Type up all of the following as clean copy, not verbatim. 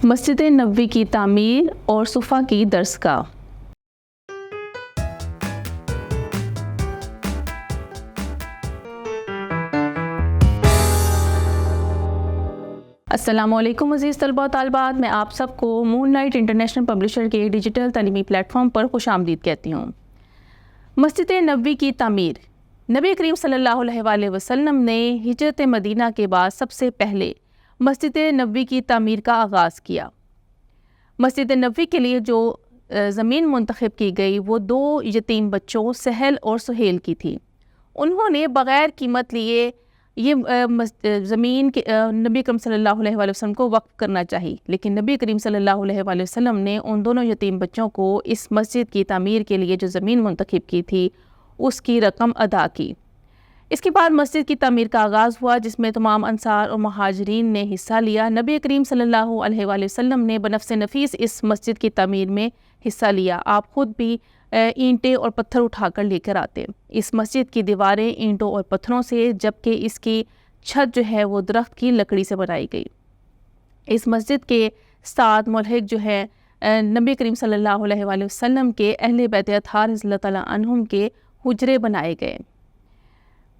مسجد نبوی کی تعمیر اور صفا کی درسگاہ۔ السلام علیکم عزیز طلباء و طالبات، میں آپ سب کو مون لائٹ انٹرنیشنل پبلشر کے ڈیجیٹل تعلیمی پلیٹ فارم پر خوش آمدید کہتی ہوں۔ مسجد نبوی کی تعمیر۔ نبی کریم صلی اللہ علیہ وآلہ وسلم نے ہجرت مدینہ کے بعد سب سے پہلے مسجد نبوی کی تعمیر کا آغاز کیا۔ مسجد نبوی کے لیے جو زمین منتخب کی گئی وہ 2 یتیم بچوں سہل اور سہیل کی تھی۔ انہوں نے بغیر قیمت لیے یہ زمین نبی کریم صلی اللہ علیہ وآلہ وسلم کو وقف کرنا چاہی، لیکن نبی کریم صلی اللہ علیہ وآلہ وسلم نے ان دونوں یتیم بچوں کو اس مسجد کی تعمیر کے لیے جو زمین منتخب کی تھی اس کی رقم ادا کی۔ اس کے بعد مسجد کی تعمیر کا آغاز ہوا، جس میں تمام انصار اور مہاجرین نے حصہ لیا۔ نبی کریم صلی اللہ علیہ وآلہ وسلم نے بنفس نفیس اس مسجد کی تعمیر میں حصہ لیا۔ آپ خود بھی اینٹیں اور پتھر اٹھا کر لے کر آتے۔ اس مسجد کی دیواریں اینٹوں اور پتھروں سے، جبکہ اس کی چھت جو ہے وہ درخت کی لکڑی سے بنائی گئی۔ اس مسجد کے ساتھ ملحق جو ہے نبی کریم صلی اللہ علیہ وآلہ وسلم کے اہل بیت اطہار رضی اللہ تعالیٰ عنہم کے حجرے بنائے گئے۔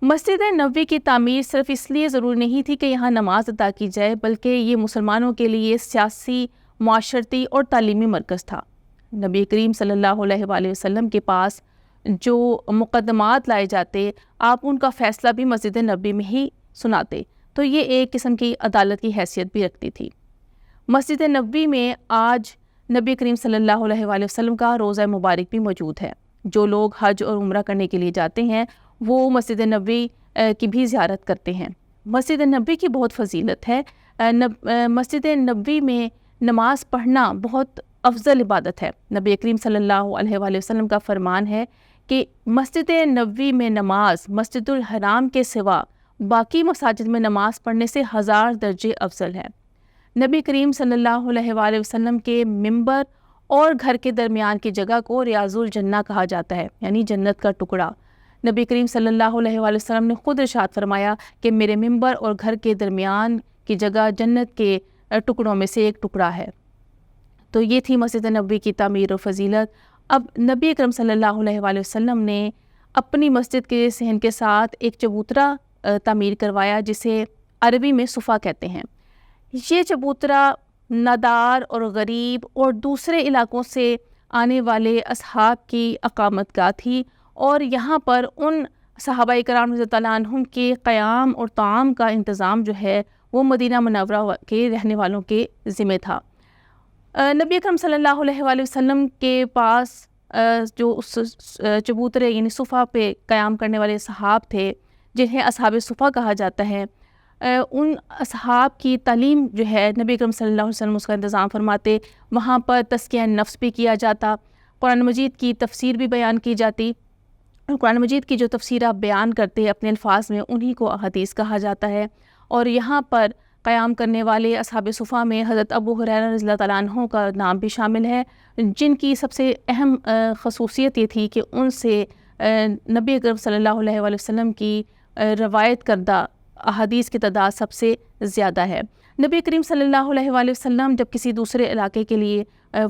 مسجد نبوی کی تعمیر صرف اس لیے ضروری نہیں تھی کہ یہاں نماز ادا کی جائے، بلکہ یہ مسلمانوں کے لیے سیاسی، معاشرتی اور تعلیمی مرکز تھا۔ نبی کریم صلی اللہ علیہ وآلہ وسلم کے پاس جو مقدمات لائے جاتے، آپ ان کا فیصلہ بھی مسجد نبوی میں ہی سناتے، تو یہ ایک قسم کی عدالت کی حیثیت بھی رکھتی تھی۔ مسجد نبوی میں آج نبی کریم صلی اللہ علیہ وآلہ وسلم کا روضہ مبارک بھی موجود ہے۔ جو لوگ حج اور عمرہ کرنے کے لیے جاتے ہیں وہ مسجد نبوی کی بھی زیارت کرتے ہیں۔ مسجد نبوی کی بہت فضیلت ہے۔ مسجد نبوی میں نماز پڑھنا بہت افضل عبادت ہے۔ نبی کریم صلی اللہ علیہ وآلہ وسلم کا فرمان ہے کہ مسجد نبوی میں نماز مسجد الحرام کے سوا باقی مساجد میں نماز پڑھنے سے 1000 درجے افضل ہے۔ نبی کریم صلی اللہ علیہ وآلہ وسلم کے ممبر اور گھر کے درمیان کی جگہ کو ریاض الجنہ کہا جاتا ہے، یعنی جنت کا ٹکڑا۔ نبی کریم صلی اللہ علیہ وآلہ وسلم نے خود ارشاد فرمایا کہ میرے ممبر اور گھر کے درمیان کی جگہ جنت کے ٹکڑوں میں سے ایک ٹکڑا ہے۔ تو یہ تھی مسجد نبوی کی تعمیر اور فضیلت۔ اب نبی اکرم صلی اللہ علیہ وآلہ وسلم نے اپنی مسجد کے صحن کے ساتھ ایک چبوترا تعمیر کروایا، جسے عربی میں صفا کہتے ہیں۔ یہ چبوترا نادار اور غریب اور دوسرے علاقوں سے آنے والے اصحاب کی اقامت گاہ تھی، اور یہاں پر ان صحابہ کرام رضی اللہ عنہم کے قیام اور طعام کا انتظام جو ہے وہ مدینہ منورہ کے رہنے والوں کے ذمہ تھا۔ نبی اکرم صلی اللہ علیہ وآلہ وسلم کے پاس جو چبوترے یعنی صفا پہ قیام کرنے والے صحاب تھے، جنہیں اصحاب صفا کہا جاتا ہے، ان اصحاب کی تعلیم جو ہے نبی اکرم صلی اللہ علیہ وسلم اس کا انتظام فرماتے۔ وہاں پر تزکیہ نفس بھی کیا جاتا، قرآن مجید کی تفسیر بھی بیان کی جاتی، اور قرآن مجید کی جو تفسیر آپ بیان کرتے اپنے الفاظ میں انہی کو احادیث کہا جاتا ہے۔ اور یہاں پر قیام کرنے والے اصحاب صفا میں حضرت ابو ہریرہ رضی اللہ تعالیٰ عنہ کا نام بھی شامل ہے، جن کی سب سے اہم خصوصیت یہ تھی کہ ان سے نبی اکرم صلی اللہ علیہ وآلہ وسلم کی روایت کردہ احادیث کی تعداد سب سے زیادہ ہے۔ نبی کریم صلی اللہ علیہ وآلہ وسلم جب کسی دوسرے علاقے کے لیے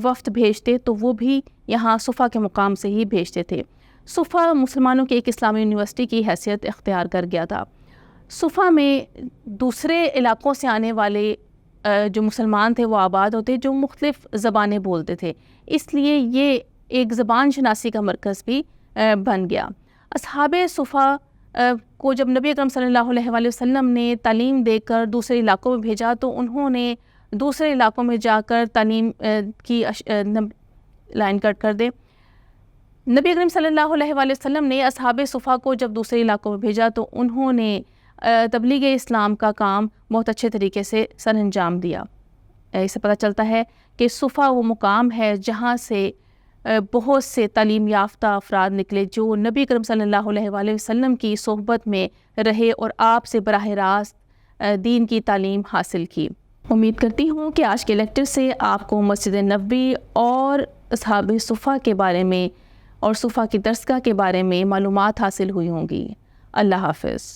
وفد بھیجتے تو وہ بھی یہاں صفا کے مقام سے ہی بھیجتے تھے۔ صفا مسلمانوں کی ایک اسلامی یونیورسٹی کی حیثیت اختیار کر گیا تھا۔ صفا میں دوسرے علاقوں سے آنے والے جو مسلمان تھے وہ آباد ہوتے، جو مختلف زبانیں بولتے تھے، اس لیے یہ ایک زبان شناسی کا مرکز بھی بن گیا۔ اصحاب صفا کو جب نبی اکرم صلی اللہ علیہ وآلہ وسلم نے تعلیم دے کر دوسرے علاقوں میں بھیجا تو انہوں نے دوسرے علاقوں میں جا کر تعلیم کی لائن کٹ کر دے۔ نبی اکرم صلی اللہ علیہ وآلہ وسلم نے اصحاب صفا کو جب دوسرے علاقوں میں بھیجا تو انہوں نے تبلیغ اسلام کا کام بہت اچھے طریقے سے سر انجام دیا۔ اس سے پتہ چلتا ہے کہ صفا وہ مقام ہے جہاں سے بہت سے تعلیم یافتہ افراد نکلے جو نبی کریم صلی اللہ علیہ وآلہ وسلم کی صحبت میں رہے اور آپ سے براہ راست دین کی تعلیم حاصل کی۔ امید کرتی ہوں کہ آج کے لیکچر سے آپ کو مسجد نبوی اور اصحاب صفا کے بارے میں اور صفا کی درسگاہ کے بارے میں معلومات حاصل ہوئی ہوں گی۔ اللہ حافظ۔